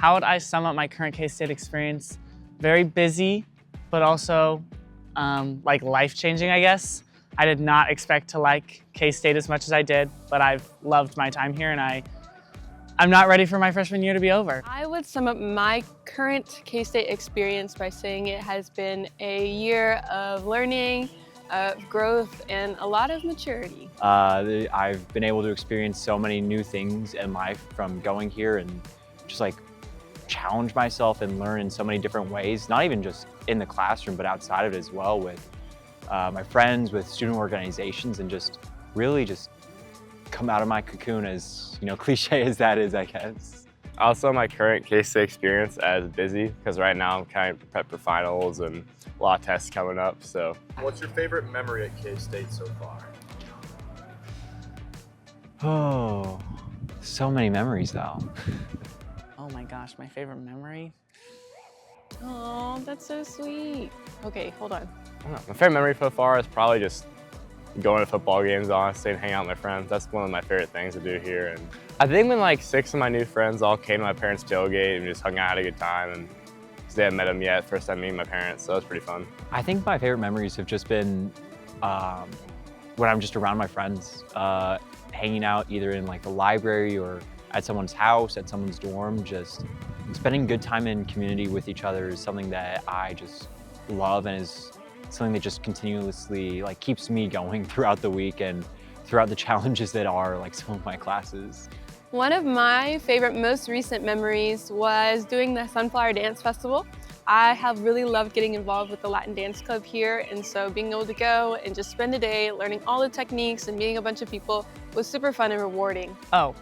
How would I sum up my current K-State experience? Very busy, but also like life-changing, I guess. I did not expect to like K-State as much as I did, but I've loved my time here, and I'm not ready for my freshman year to be over. I would sum up my current K-State experience by saying it has been a year of learning, of growth, and a lot of maturity. I've been able to experience so many new things in life from going here and just like challenge myself and learn in so many different ways, not even just in the classroom, but outside of it as well with my friends, with student organizations, and just really just come out of my cocoon, as cliche as that is, I guess. Also, my current K-State experience as busy, because right now I'm kind of prepped for finals and a lot of tests coming up, so. What's your favorite memory at K-State so far? Oh, so many memories though. Oh my gosh, my favorite memory? Oh, that's so sweet. Okay, hold on. I don't know. My favorite memory so far is probably just going to football games, honestly, and hang out with my friends. That's one of my favorite things to do here. And I think when like 6 of my new friends all came to my parents' tailgate and just hung out, had a good time, and because they hadn't met them yet, first time meeting my parents, so it was pretty fun. I think my favorite memories have just been when I'm just around my friends, hanging out either in like the library or at someone's house, at someone's dorm. Just spending good time in community with each other is something that I just love, and is something that just continuously like keeps me going throughout the week and throughout the challenges that are like some of my classes. One of my favorite most recent memories was doing the Sunflower Dance Festival. I have really loved getting involved with the Latin Dance Club here, and so being able to go and just spend a day learning all the techniques and meeting a bunch of people was super fun and rewarding. Oh,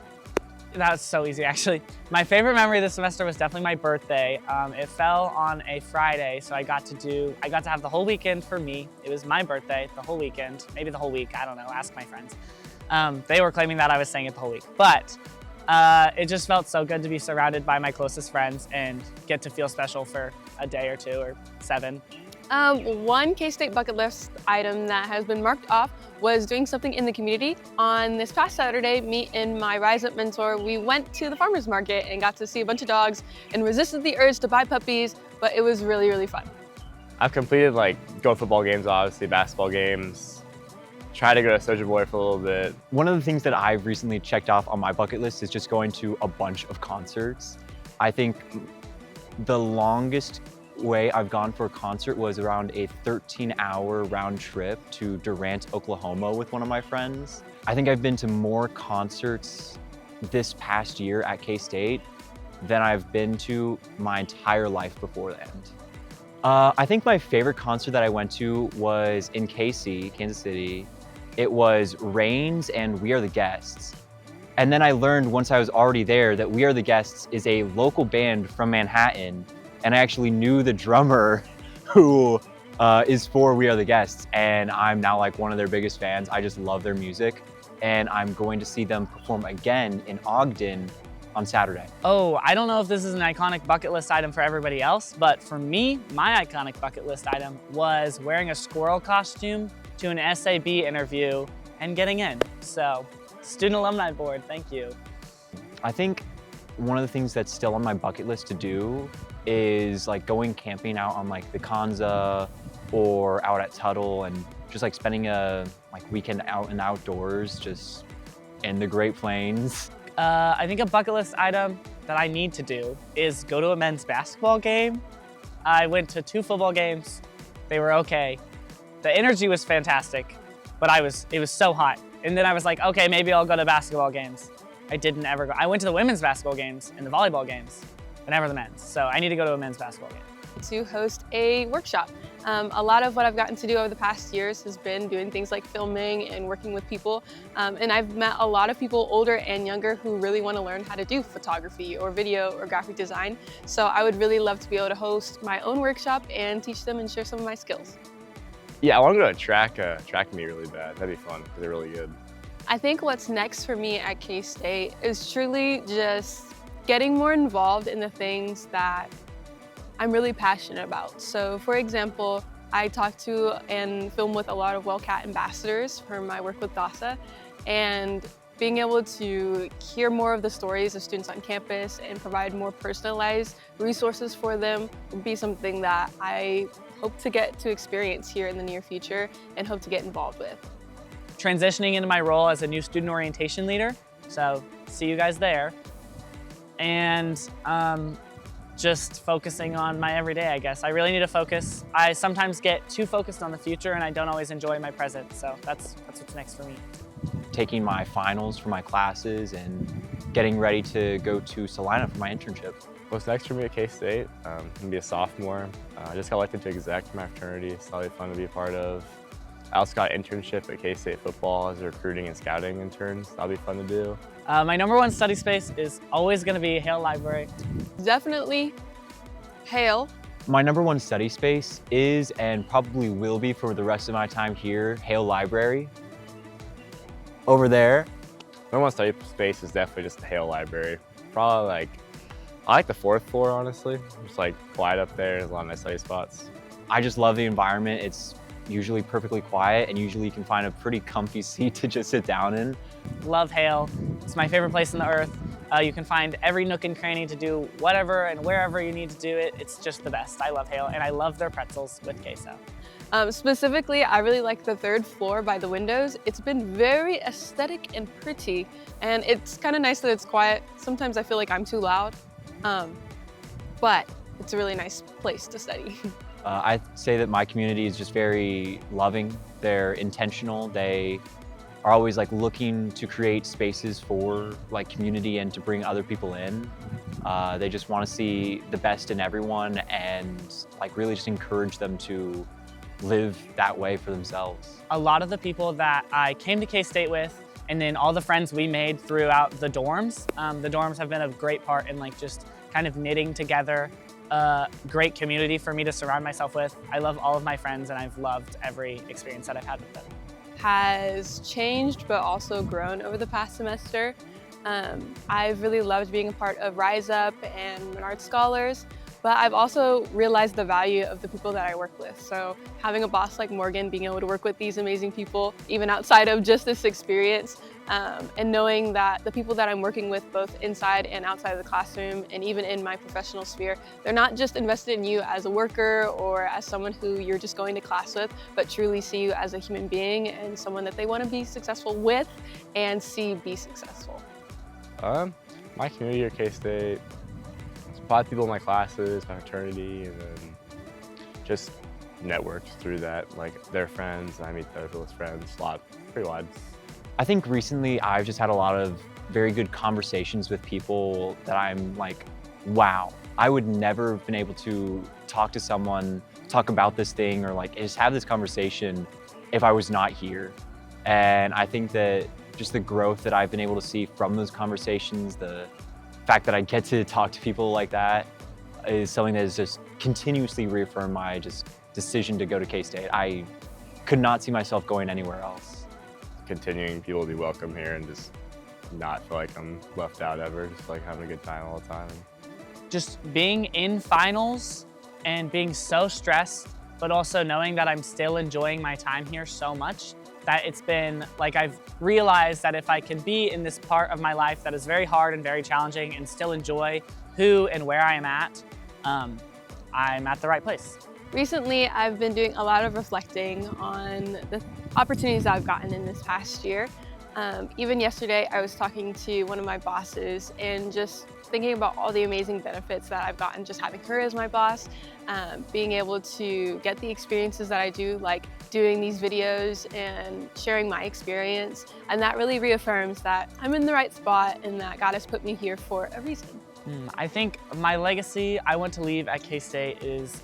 that was so easy, actually. My favorite memory this semester was definitely my birthday. It fell on a Friday, so I got to have the whole weekend for me. It was my birthday, the whole weekend, maybe the whole week, I don't know, ask my friends. They were claiming that I was saying it the whole week, but it just felt so good to be surrounded by my closest friends and get to feel special for a day or 2 or 7. One K-State bucket list item that has been marked off was doing something in the community. On this past Saturday, me and my Rise Up mentor, we went to the farmer's market and got to see a bunch of dogs and resisted the urge to buy puppies, but it was really, really fun. I've completed like going to football games, obviously, basketball games, try to go to Soldier Boy for a little bit. One of the things that I've recently checked off on my bucket list is just going to a bunch of concerts. I think the longest way I've gone for a concert was around a 13-hour round trip to Durant, Oklahoma with one of my friends. I think I've been to more concerts this past year at K-State than I've been to my entire life before that. I think my favorite concert that I went to was in KC, Kansas City. It was Reigns and We Are the Guests. And then I learned once I was already there that We Are the Guests is a local band from Manhattan, and I actually knew the drummer who is for We Are the Guests, and I'm now like one of their biggest fans. I just love their music, and I'm going to see them perform again in Ogden on Saturday. Oh, I don't know if this is an iconic bucket list item for everybody else, but for me, my iconic bucket list item was wearing a squirrel costume to an SAB interview and getting in. So, Student Alumni Board, thank you. I think one of the things that's still on my bucket list to do is like going camping out on like the Kanza or out at Tuttle, and just like spending a weekend out and outdoors just in the Great Plains. I think a bucket list item that I need to do is go to a men's basketball game. I went to 2 football games. They were okay. The energy was fantastic, but it was so hot. And then I was like, okay, maybe I'll go to basketball games. I didn't ever go. I went to the women's basketball games and the volleyball games, but never the men's. So I need to go to a men's basketball game. To host a workshop. A lot of what I've gotten to do over the past years has been doing things like filming and working with people. And I've met a lot of people, older and younger, who really want to learn how to do photography or video or graphic design. So I would really love to be able to host my own workshop and teach them and share some of my skills. Yeah, I want to go to track meet really bad. That'd be fun, because they're really good. I think what's next for me at K-State is truly just getting more involved in the things that I'm really passionate about. So for example, I talk to and film with a lot of WellCat ambassadors for my work with DASA, and being able to hear more of the stories of students on campus and provide more personalized resources for them would be something that I hope to get to experience here in the near future and hope to get involved with. Transitioning into my role as a new student orientation leader, so see you guys there. And just focusing on my everyday, I guess. I really need to focus. I sometimes get too focused on the future and I don't always enjoy my present, so that's what's next for me. Taking my finals for my classes and getting ready to go to Salina for my internship. What's next for me at K-State? I'm gonna be a sophomore. I just got elected to exec for my fraternity, so that'll be fun to be a part of. I also got an internship at K-State football as a recruiting and scouting intern, so that'll be fun to do. My number one study space is always gonna be Hale Library. Definitely Hale. My number one study space is, and probably will be for the rest of my time here, Hale Library. Over there. Number one study space is definitely just the Hale Library. Probably I like the 4th floor, honestly. It's quiet up there, there's a lot of nice study spots. I just love the environment. It's usually perfectly quiet and usually you can find a pretty comfy seat to just sit down in. Love Hale. It's my favorite place on the earth. You can find every nook and cranny to do whatever and wherever you need to do it. It's just the best. I love Hale and I love their pretzels with queso. Specifically, I really like the 3rd floor by the windows. It's been very aesthetic and pretty, and it's kind of nice that it's quiet. Sometimes I feel like I'm too loud, but it's a really nice place to study. I'd say that my community is just very loving. They're intentional. They are always looking to create spaces for community and to bring other people in. They just want to see the best in everyone and really just encourage them to live that way for themselves. A lot of the people that I came to K-State with, and then all the friends we made throughout the dorms have been a great part in just kind of knitting together a great community for me to surround myself with. I love all of my friends and I've loved every experience that I've had with them. Has changed but also grown over the past semester. I've really loved being a part of Rise Up and Menard Scholars, but I've also realized the value of the people that I work with. So having a boss like Morgan, being able to work with these amazing people, even outside of just this experience, and knowing that the people that I'm working with both inside and outside of the classroom and even in my professional sphere, they're not just invested in you as a worker or as someone who you're just going to class with, but truly see you as a human being and someone that they want to be successful with and see be successful. My community at K-State, a lot of people in my classes, my fraternity, and then just networked through that, their friends, I meet other people's friends, pretty wide. I think recently I've just had a lot of very good conversations with people that I'm wow, I would never have been able to talk to someone, talk about this thing, or just have this conversation if I was not here. And I think that just the growth that I've been able to see from those conversations, the fact that I get to talk to people like that is something that has just continuously reaffirmed my decision to go to K-State. I could not see myself going anywhere else. Continuing people to be welcome here and just not feel like I'm left out ever, just having a good time all the time. Just being in finals and being so stressed, but also knowing that I'm still enjoying my time here so much that it's been I've realized that if I can be in this part of my life that is very hard and very challenging and still enjoy who and where I am at, I'm at the right place. Recently, I've been doing a lot of reflecting on the opportunities that I've gotten in this past year. Even yesterday, I was talking to one of my bosses and just thinking about all the amazing benefits that I've gotten just having her as my boss, being able to get the experiences that I do, like doing these videos and sharing my experience. And that really reaffirms that I'm in the right spot and that God has put me here for a reason. I think my legacy I want to leave at K-State is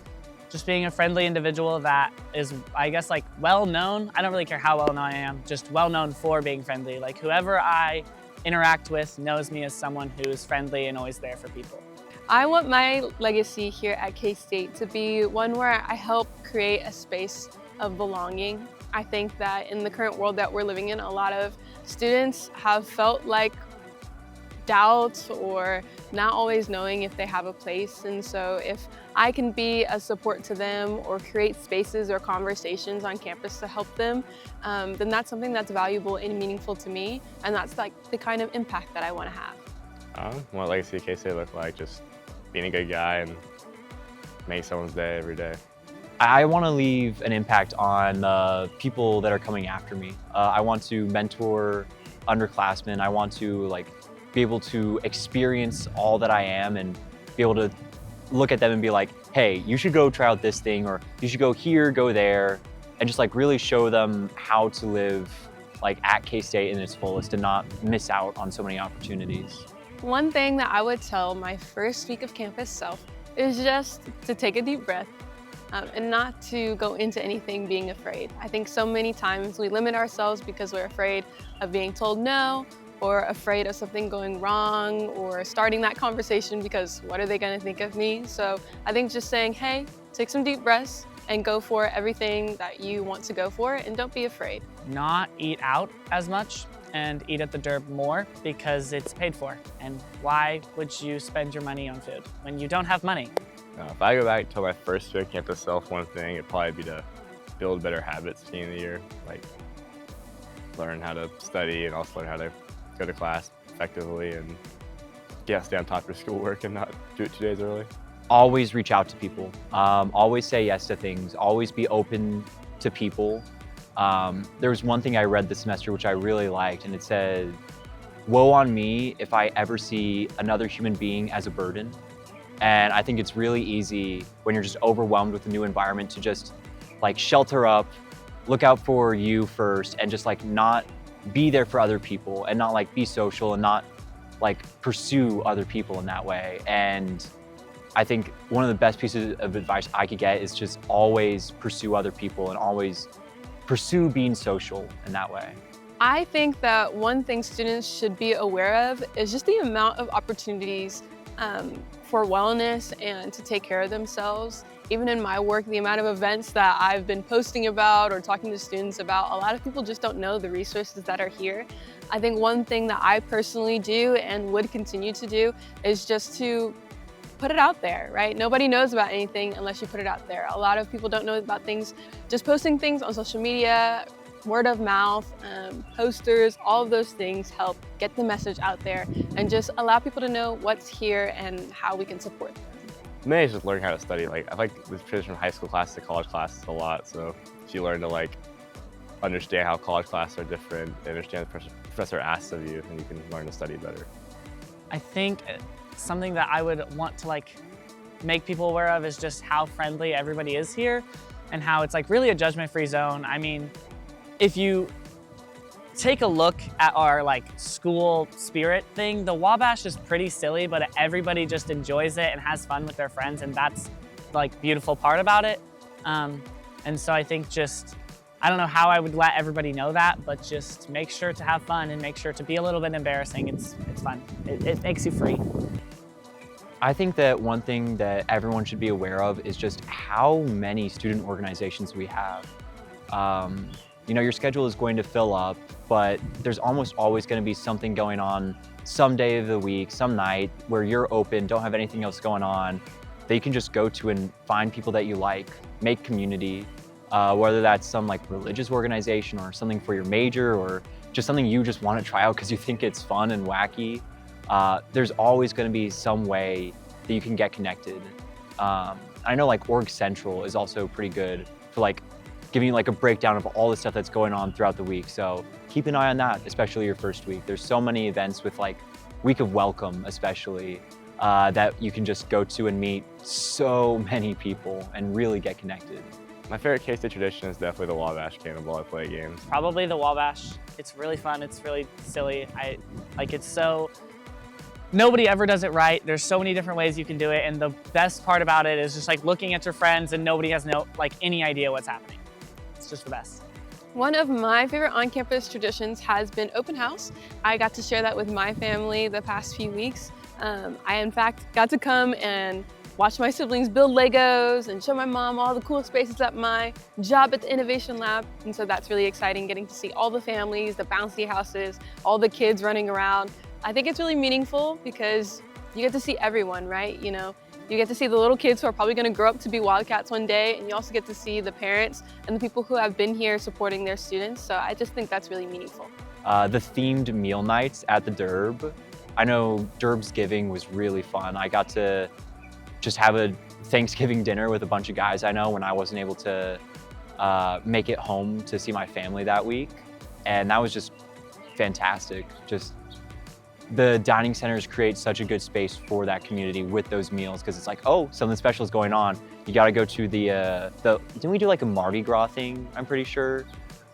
just being a friendly individual that is, I guess, well known. I don't really care how well known I am, just well known for being friendly. Whoever I interact with knows me as someone who is friendly and always there for people. I want my legacy here at K-State to be one where I help create a space of belonging. I think that in the current world that we're living in, a lot of students have felt like doubts or not always knowing if they have a place. And so if I can be a support to them or create spaces or conversations on campus to help them, then that's something that's valuable and meaningful to me. And that's like the kind of impact that I want to have. What legacy KState look like? Just being a good guy and make someone's day every day. I want to leave an impact on people that are coming after me. I want to mentor underclassmen. I want to be able to experience all that I am and be able to look at them and be like, hey, you should go try out this thing, or you should go here, go there, and just really show them how to live at K-State in its fullest and not miss out on so many opportunities. One thing that I would tell my first week of campus self is just to take a deep breath and not to go into anything being afraid. I think so many times we limit ourselves because we're afraid of being told no, or afraid of something going wrong, or starting that conversation because what are they gonna think of me? So I think just saying, hey, take some deep breaths and go for everything that you want to go for, and don't be afraid. Not eat out as much and eat at the Derb more because it's paid for. And why would you spend your money on food when you don't have money? If I go back to my first year at campus self, one thing it'd probably be to build better habits at the beginning of the year, learn how to study and also learn how to go to class effectively and stay on top of your schoolwork and not do it 2 days early. Always reach out to people. Always say yes to things. Always be open to people. There was one thing I read this semester which I really liked, and it said, woe on me if I ever see another human being as a burden. And I think it's really easy when you're just overwhelmed with a new environment to just shelter up, look out for you first, and just not be there for other people, and not be social, and not pursue other people in that way. And I think one of the best pieces of advice I could get is just always pursue other people and always pursue being social in that way. I think that one thing students should be aware of is just the amount of opportunities for wellness and to take care of themselves. Even in my work, the amount of events that I've been posting about or talking to students about, a lot of people just don't know the resources that are here. I think one thing that I personally do and would continue to do is just to put it out there, right? Nobody knows about anything unless you put it out there. A lot of people don't know about things. Just posting things on social media, word of mouth, posters, all of those things help get the message out there and just allow people to know what's here and how we can support them. Mainly it's just learning how to study. I like the transition from high school classes to college classes a lot. So if you learn to understand how college classes are different, understand the professor asks of you, and you can learn to study better. I think something that I would want to make people aware of is just how friendly everybody is here and how it's really a judgment-free zone. I mean, if you take a look at our school spirit thing, the Wabash is pretty silly, but everybody just enjoys it and has fun with their friends, and that's beautiful part about it. And so I think I don't know how I would let everybody know that, but just make sure to have fun and make sure to be a little bit embarrassing. It's fun. It makes you free. I think that one thing that everyone should be aware of is just how many student organizations we have. Your schedule is going to fill up, but there's almost always going to be something going on some day of the week, some night where you're open, don't have anything else going on, that you can just go to and find people that you like, make community, whether that's some religious organization or something for your major or just something you just want to try out because you think it's fun and wacky. There's always going to be some way that you can get connected. I know Org Central is also pretty good for giving you a breakdown of all the stuff that's going on throughout the week. So keep an eye on that, especially your first week. There's so many events with Week of Welcome, especially, that you can just go to and meet so many people and really get connected. My favorite K-State tradition is definitely the Wabash Cannonball I play games. Probably the Wabash. It's really fun. It's really silly. It's so, nobody ever does it right. There's so many different ways you can do it. And the best part about it is just looking at your friends and nobody has any idea what's happening. It's just the best. One of my favorite on-campus traditions has been open house. I got to share that with my family the past few weeks. I, in fact, got to come and watch my siblings build Legos and show my mom all the cool spaces at my job at the Innovation Lab. And so that's really exciting, getting to see all the families, the bouncy houses, all the kids running around. I think it's really meaningful because you get to see everyone, right? You know, you get to see the little kids who are probably going to grow up to be Wildcats one day, and you also get to see the parents and the people who have been here supporting their students. So I just think that's really meaningful. The themed meal nights at the Derb. I know Derb's Giving was really fun. I got to just have a Thanksgiving dinner with a bunch of guys I know when I wasn't able to make it home to see my family that week. And that was just fantastic. Just the dining centers create such a good space for that community with those meals, because it's like, oh, something special is going on. You got to go to the didn't we do like a Mardi Gras thing? I'm pretty sure.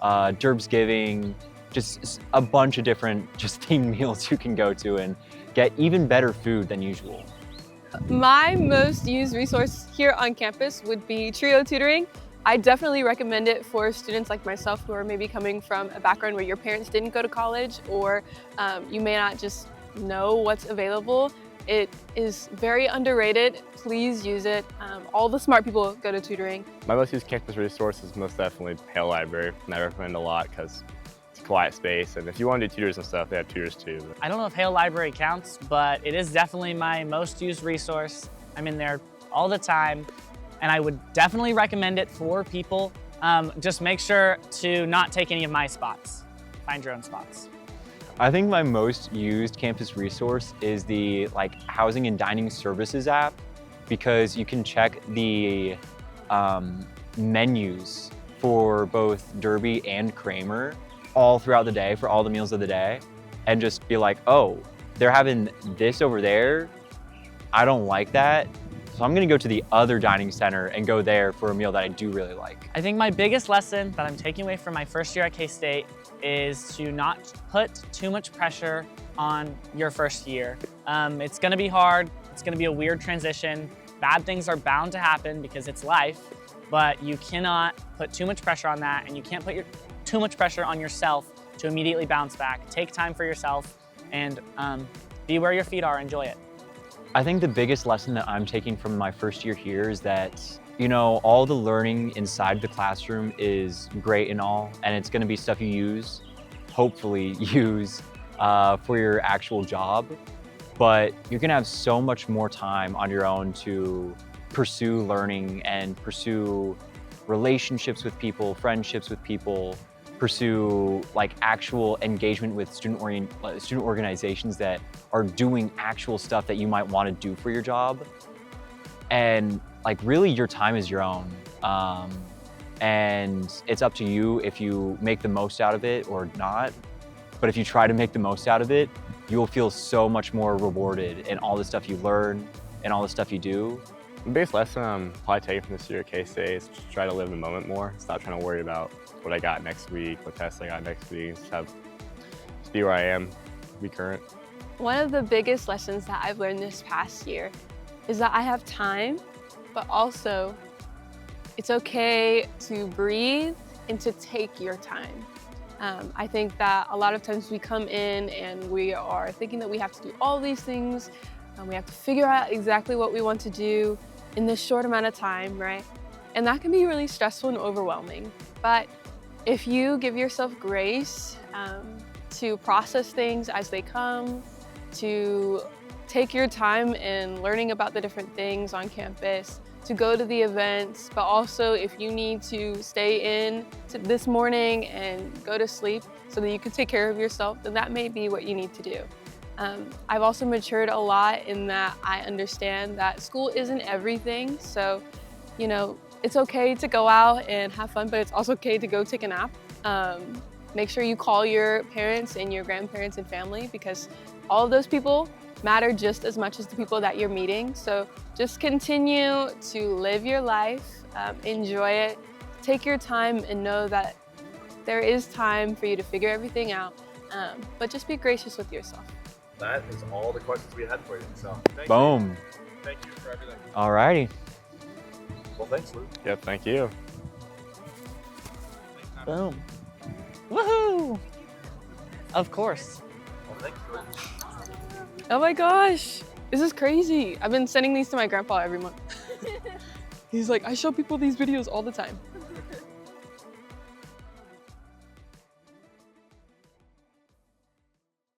Derb's Giving, just a bunch of different just themed meals you can go to and get even better food than usual. My most used resource here on campus would be trio tutoring. I definitely recommend it for students like myself who are maybe coming from a background where your parents didn't go to college, or you may not just know what's available. It is very underrated. Please use it. All the smart people go to tutoring. My most used campus resource is most definitely Hale Library, and I recommend a lot because it's a quiet space, and if you want to do tutors and stuff, they have tutors too. I don't know if Hale Library counts, but it is definitely my most used resource. I'm in there all the time, and I would definitely recommend it for people. Just make sure to not take any of my spots. Find your own spots. I think my most used campus resource is the housing and dining services app, because you can check the menus for both Derby and Kramer all throughout the day for all the meals of the day, and just be like, oh, they're having this over there. I don't like that. So I'm gonna go to the other dining center and go there for a meal that I do really like. I think my biggest lesson that I'm taking away from my first year at KState is to not put too much pressure on your first year. It's gonna be hard, it's gonna be a weird transition. Bad things are bound to happen because it's life, but you cannot put too much pressure on that, and you can't put too much pressure on yourself to immediately bounce back. Take time for yourself and be where your feet are, enjoy it. I think the biggest lesson that I'm taking from my first year here is that, you know, all the learning inside the classroom is great and all, and it's gonna be stuff you use, hopefully use, for your actual job. But you're gonna have so much more time on your own to pursue learning and pursue relationships with people, friendships with people, pursue actual engagement with student organizations that are doing actual stuff that you might want to do for your job. And really your time is your own. And it's up to you if you make the most out of it or not. But if you try to make the most out of it, you will feel so much more rewarded in all the stuff you learn and all the stuff you do. The biggest lesson I'm probably taking from this year at KState is to try to live in the moment more. Stop trying to worry about what I got next week, what tests I got next week. Just be where I am, be current. One of the biggest lessons that I've learned this past year is that I have time, but also it's okay to breathe and to take your time. I think that a lot of times we come in and we are thinking that we have to do all these things, and we have to figure out exactly what we want to do in this short amount of time, right? And that can be really stressful and overwhelming. But if you give yourself grace to process things as they come, to take your time in learning about the different things on campus, to go to the events, but also if you need to stay in this morning and go to sleep so that you can take care of yourself, then that may be what you need to do. I've also matured a lot in that I understand that school isn't everything. So, you know, it's okay to go out and have fun, but it's also okay to go take a nap. Make sure you call your parents and your grandparents and family, because all of those people matter just as much as the people that you're meeting. So just continue to live your life, enjoy it, take your time, and know that there is time for you to figure everything out, but just be gracious with yourself. That is all the questions we had for you. So Boom. Thank you for everything. Alrighty. Well, thanks, Luke. Yep, thank you. Boom. Woohoo! Of course. Well, thanks, Luke. Oh my gosh, this is crazy. I've been sending these to my grandpa every month. He's like, I show people these videos all the time.